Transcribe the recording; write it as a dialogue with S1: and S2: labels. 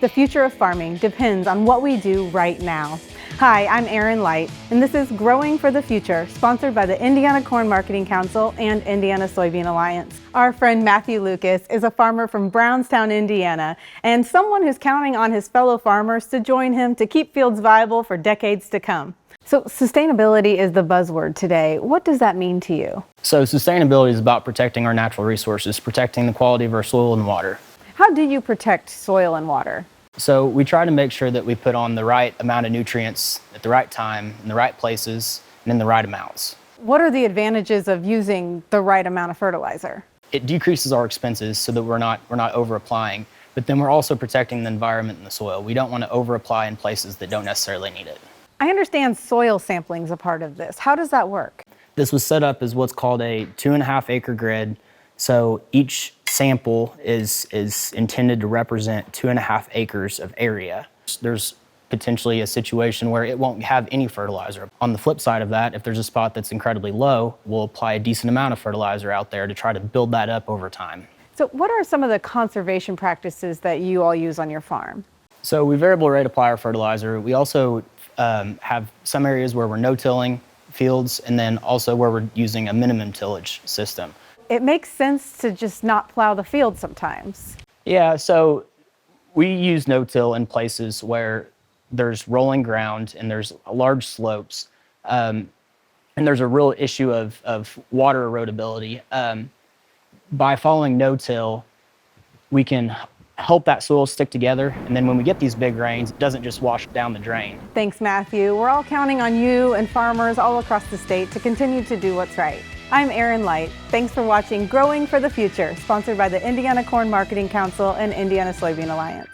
S1: The future of farming depends on what we do right now. Hi, I'm Erin Light, and this is Growing for the Future, sponsored by the Indiana Corn Marketing Council and Indiana Soybean Alliance. Our friend Matthew Lucas is a farmer from Brownstown, Indiana, and someone who's counting on his fellow farmers to join him to keep fields viable for decades to come. So sustainability is the buzzword today. What does that mean to you?
S2: So sustainability is about protecting our natural resources, protecting the quality of our soil and water.
S1: How do you protect soil and water?
S2: So we try to make sure that we put on the right amount of nutrients at the right time, in the right places, and in the right amounts.
S1: What are the advantages of using the right amount of fertilizer?
S2: It decreases our expenses so that we're not over applying, but then we're also protecting the environment and the soil. We don't want to over apply in places that don't necessarily need it.
S1: I understand soil sampling is a part of this. How does that work?
S2: This was set up as what's called a 2.5 acre grid. So each sample is intended to represent 2.5 acres of area. There's potentially a situation where it won't have any fertilizer. On the flip side of that, if there's a spot that's incredibly low, we'll apply a decent amount of fertilizer out there to try to build that up over time.
S1: So what are some of the conservation practices that you all use on your farm?
S2: So we variable rate apply our fertilizer. We also have some areas where we're no-tilling fields, and then also where we're using a minimum tillage system.
S1: It makes sense to just not plow the field sometimes.
S2: Yeah, so we use no-till in places where there's rolling ground and there's large slopes, and there's a real issue of water erodibility. By following no-till, we can help that soil stick together, and then when we get these big rains, it doesn't just wash down the drain.
S1: Thanks, Matthew. We're all counting on you and farmers all across the state to continue to do what's right. I'm Erin Light. Thanks for watching Growing for the Future, sponsored by the Indiana Corn Marketing Council and Indiana Soybean Alliance.